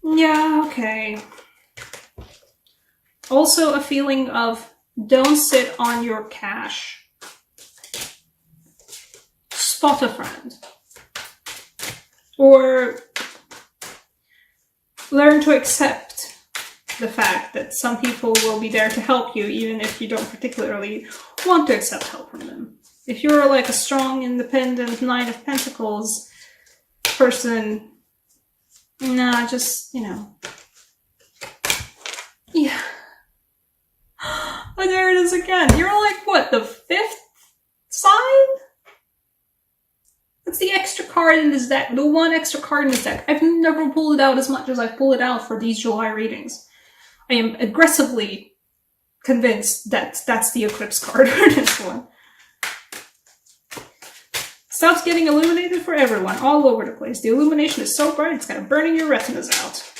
Yeah, okay. Also a feeling of don't sit on your cash. Spot a friend. Or learn to accept the fact that some people will be there to help you even if you don't particularly want to accept help from them. If you're like a strong, independent Knight of Pentacles person, nah, just, you know. Yeah. Oh, there it is again. You're like, what, the 5th sign? That's the extra card in this deck. The one extra card in this deck. I've never pulled it out as much as I've pulled it out for these July readings. I am aggressively convinced that that's the Eclipse card for this one. Stuff's getting illuminated for everyone, all over the place. The illumination is so bright, it's kind of burning your retinas out.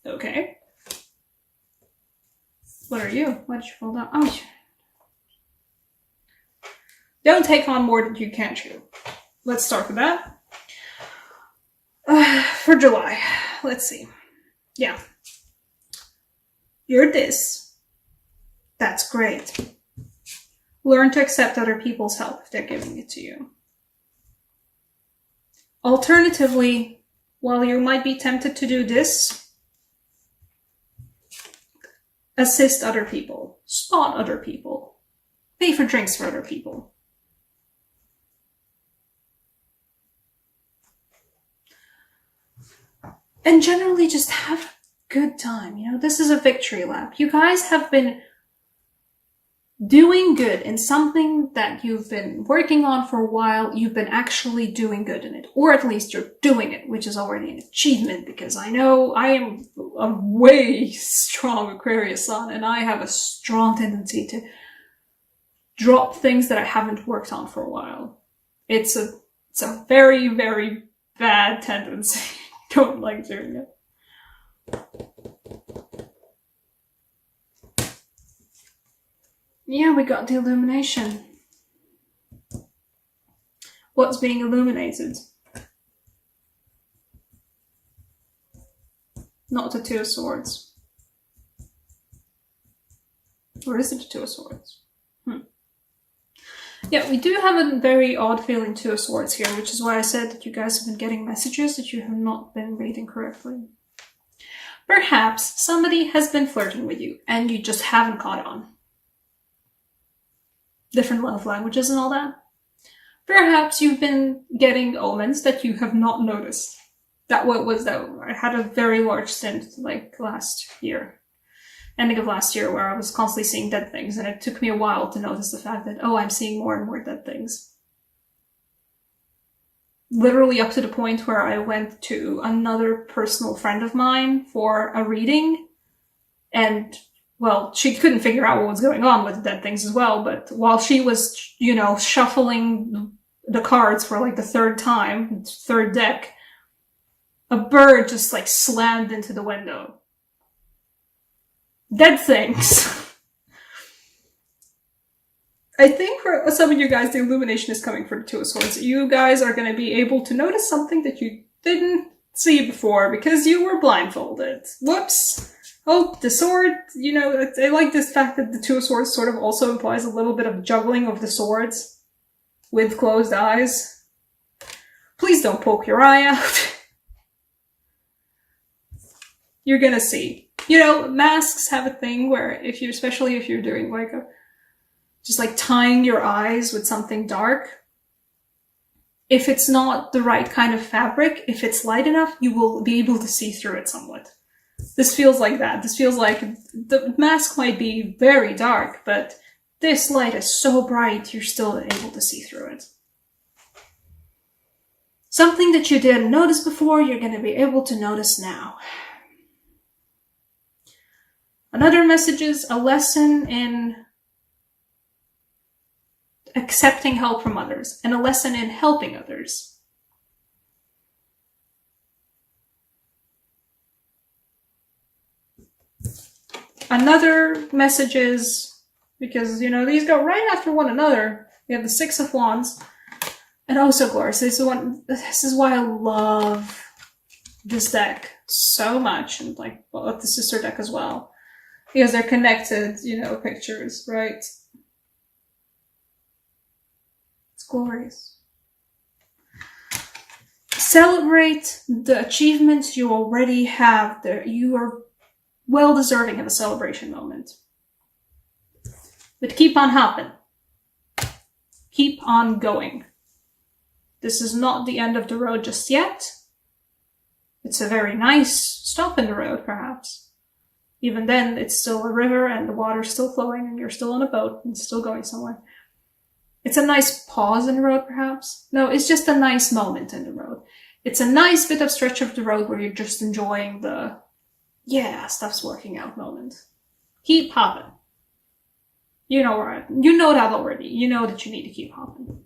Okay. What are you? What did you pull down? Oh, don't take on more than you can chew. Let's start with that. For July, let's see. Yeah. You're this. That's great. Learn to accept other people's help if they're giving it to you. Alternatively, while you might be tempted to do this, assist other people, spot other people, pay for drinks for other people. And generally just have a good time. You know, this is a victory lap. You guys have been doing good in something that you've been working on for a while. You've been actually doing good in it, or at least you're doing it, which is already an achievement, because I know I am a way strong Aquarius sun and I have a strong tendency to drop things that I haven't worked on for a while. It's a very, very bad tendency. Don't like doing it. Yeah, we got the illumination. What's being illuminated? Not the Two of Swords. Or is it the Two of Swords? Yeah, we do have a very odd feeling Two of Swords here, which is why I said that you guys have been getting messages that you have not been reading correctly. Perhaps somebody has been flirting with you and you just haven't caught on. Different love languages and all that. Perhaps you've been getting omens that you have not noticed. That was that. I had a very large stint like last year. Ending of last year, where I was constantly seeing dead things, and it took me a while to notice the fact that, oh, I'm seeing more and more dead things. Literally up to the point where I went to another personal friend of mine for a reading, and, well, she couldn't figure out what was going on with the dead things as well, but while she was, you know, shuffling the cards for like the third time, third deck, a bird just like slammed into the window. Dead things. I think for some of you guys, the illumination is coming for the Two of Swords. You guys are going to be able to notice something that you didn't see before because you were blindfolded. Whoops. Oh, the sword, you know, I like this fact that the Two of Swords sort of also implies a little bit of juggling of the swords with closed eyes. Please don't poke your eye out. You're going to see. You know, masks have a thing where especially if you're doing like just like tying your eyes with something dark, if it's not the right kind of fabric, if it's light enough, you will be able to see through it somewhat. This feels like that. This feels like the mask might be very dark, but this light is so bright, you're still able to see through it. Something that you didn't notice before, you're going to be able to notice now. Another message is a lesson in accepting help from others and a lesson in helping others. Another message is Because, you know, these go right after one another. We have the Six of Wands. And also Glorious. This is why I love this deck so much. And like, well, the sister deck as well. Because they're connected, you know, pictures, right? It's glorious. Celebrate the achievements you already have. You are well deserving of a celebration moment. But keep on hopping. Keep on going. This is not the end of the road just yet. It's a very nice stop in the road, perhaps. Even then, it's still a river and the water's still flowing and you're still on a boat and still going somewhere. It's a nice pause in the road, perhaps. No, it's just a nice moment in the road. It's a nice bit of stretch of the road where you're just enjoying the, yeah, stuff's working out moment. Keep hopping. You know that already. You know that you need to keep hopping.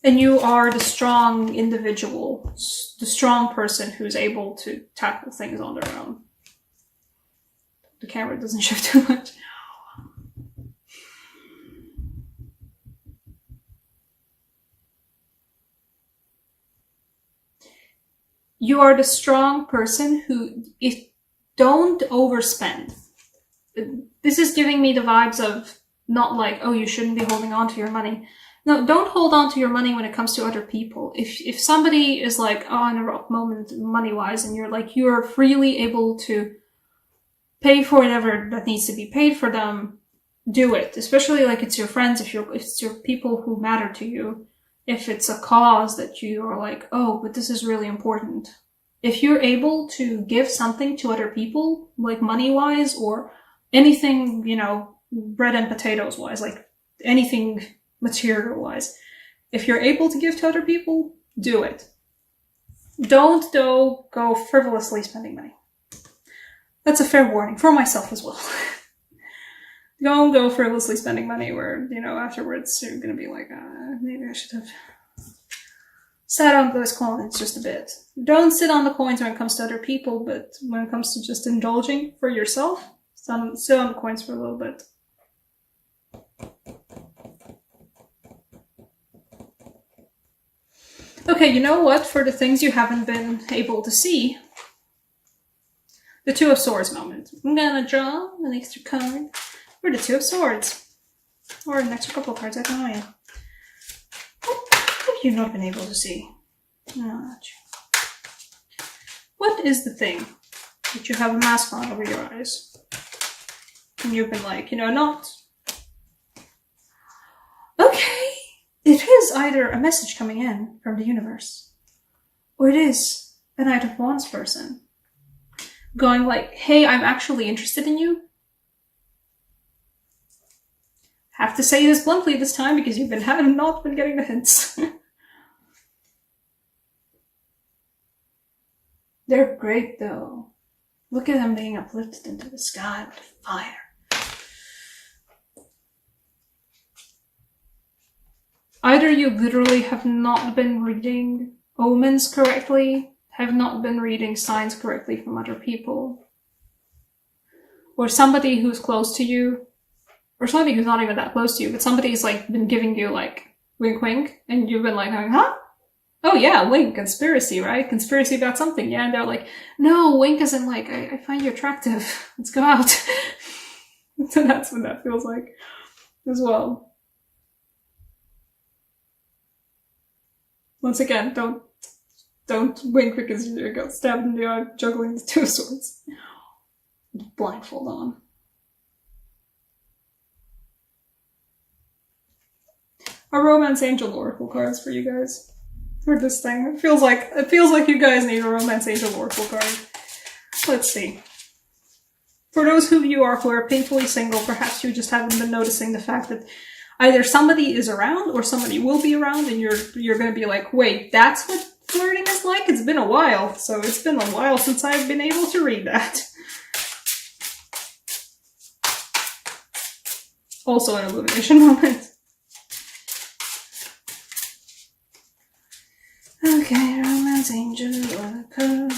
And you are the strong individual, the strong person who's able to tackle things on their own. The camera doesn't shift too much. You are the strong person who, don't overspend. This is giving me the vibes of not like, oh, you shouldn't be holding on to your money. No, don't hold on to your money when it comes to other people. If somebody is like, oh, in a rough moment money-wise, and you're freely able to pay for whatever that needs to be paid for them, do it. Especially like it's your friends, if it's your people who matter to you. If it's a cause that you are like, oh, but this is really important. If you're able to give something to other people, like money-wise or anything, you know, bread and potatoes-wise, like anything material-wise, if you're able to give to other people, do it. Don't, though, go frivolously spending money. That's a fair warning for myself as well. Don't go frivolously spending money where, you know, afterwards you're gonna be like, maybe I should have sat on those coins just a bit. Don't sit on the coins when it comes to other people, but when it comes to just indulging for yourself, sit on the coins for a little bit. Okay, you know what? For the things you haven't been able to see, the Two of Swords moment. I'm gonna draw an extra card for the Two of Swords. Or an extra couple of cards, I don't know yet. What have you not been able to see? No, not you. What is the thing that you have a mask on over your eyes? And you've been like, you know, not. Okay. It is either a message coming in from the universe, or it is a Knight of Wands person going like, hey, I'm actually interested in you. Have to say this bluntly this time because you've not been getting the hints. They're great though. Look at them being uplifted into the sky with fire. Either you literally have not been reading omens correctly, have not been reading signs correctly from other people, or somebody who's close to you, or somebody who's not even that close to you, but somebody's like been giving you like wink wink, and you've been like, huh? Oh yeah, wink, conspiracy, right? Conspiracy about something, yeah? And they're like, no, wink isn't like, I find you attractive. Let's go out. So that's what that feels like as well. Once again, don't wink because you got stabbed in the eye juggling the Two of Swords. Blindfold on. Our Romance Angel Oracle cards for you guys. For this thing. It feels like you guys need a Romance Angel Oracle card. Let's see. For those of you who are painfully single, perhaps you just haven't been noticing the fact that either somebody is around or somebody will be around and you're gonna be like, wait, that's what flirting is like? It's been a while. So it's been a while since I've been able to read that. Also an illumination moment. Okay, Romance Angel Oracle.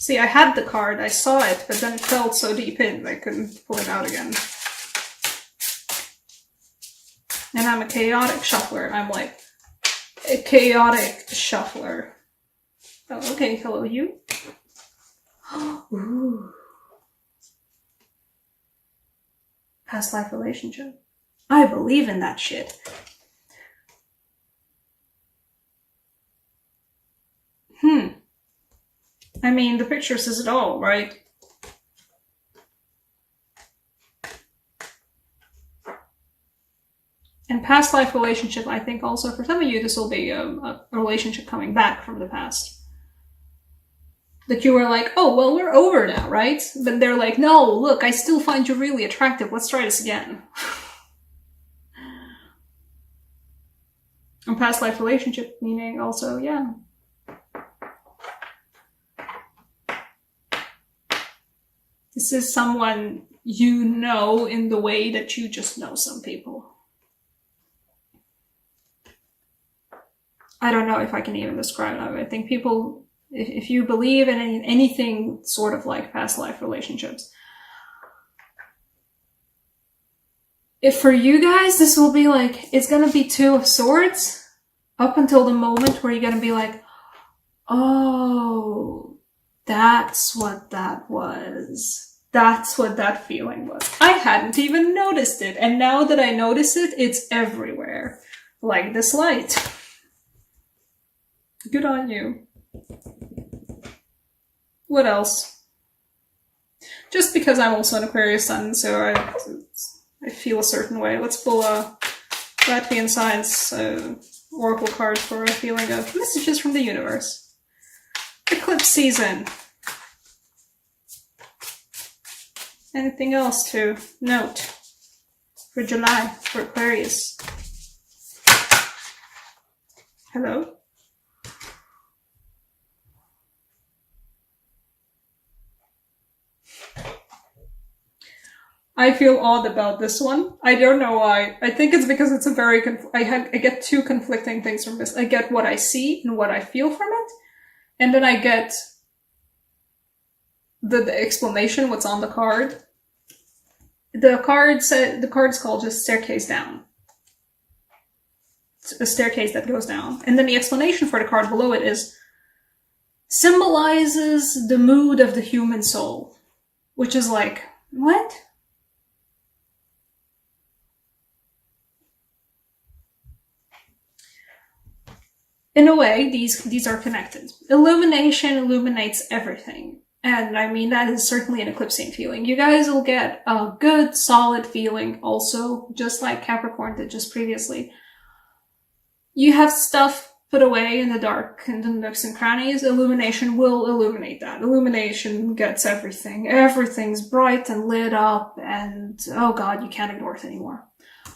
See, I had the card, I saw it, but then it felt so deep in I couldn't pull it out again. And I'm a chaotic shuffler. I'm like a chaotic shuffler. Oh, okay, hello you. Ooh. Past life relationship. I believe in that shit. I mean, the picture says it all, right? And past life relationship, I think also for some of you, this will be a relationship coming back from the past. That you were like, oh, well, we're over now, right? But they're like, no, look, I still find you really attractive. Let's try this again. And past life relationship, meaning also, yeah. This is someone you know in the way that you just know some people. I don't know if I can even describe that. I think people, if you believe in anything sort of like past life relationships, if for you guys, this will be like, it's gonna be Two of Swords up until the moment where you're gonna be like, oh, that's what that was. That's what that feeling was. I hadn't even noticed it. And now that I notice it, it's everywhere. Like this light. Good on you. What else? Just because I'm also an Aquarius sun, so I feel a certain way. Let's pull a Latvian Science oracle card for a feeling of messages from the universe. Eclipse season. Anything else to note for July for Aquarius? Hello? I feel odd about this one. I don't know why. I think it's because it's a very I get two conflicting things from this. I get what I see and what I feel from it, and then I get the explanation, what's on the card. The card's called just Staircase Down. It's a staircase that goes down. And then the explanation for the card below it is symbolizes the mood of the human soul. Which is like, what? In a way, these are connected. Illumination illuminates everything. And I mean, that is certainly an eclipsing feeling. You guys will get a good, solid feeling also, just like Capricorn did just previously. You have stuff put away in the dark, in the nooks and crannies. Illumination will illuminate that. Illumination gets everything. Everything's bright and lit up, and oh god, you can't ignore it anymore.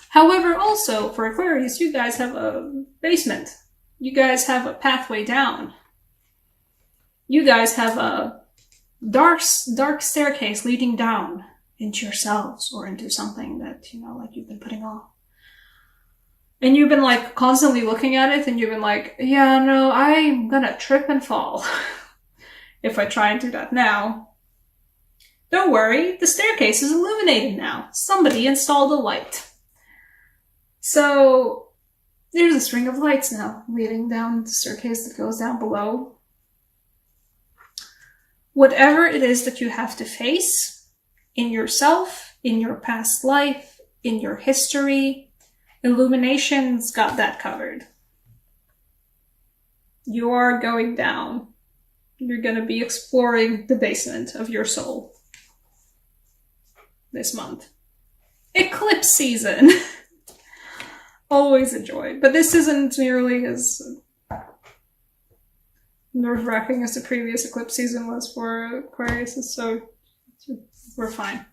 However, also, for Aquarius, you guys have a basement. You guys have a pathway down. You guys have a dark staircase leading down into yourselves or into something that, you know, like you've been putting off. And you've been like constantly looking at it and you've been like, yeah, no, I'm gonna trip and fall if I try and do that now. Don't worry, the staircase is illuminated now. Somebody installed a light. So there's a string of lights now leading down the staircase that goes down below. Whatever it is that you have to face in yourself, in your past life, in your history, Illumination's got that covered. You are going down. You're going to be exploring the basement of your soul this month. Eclipse season! Always a joy. But this isn't nearly as nerve-wracking as the previous eclipse season was for Aquarius, so we're fine.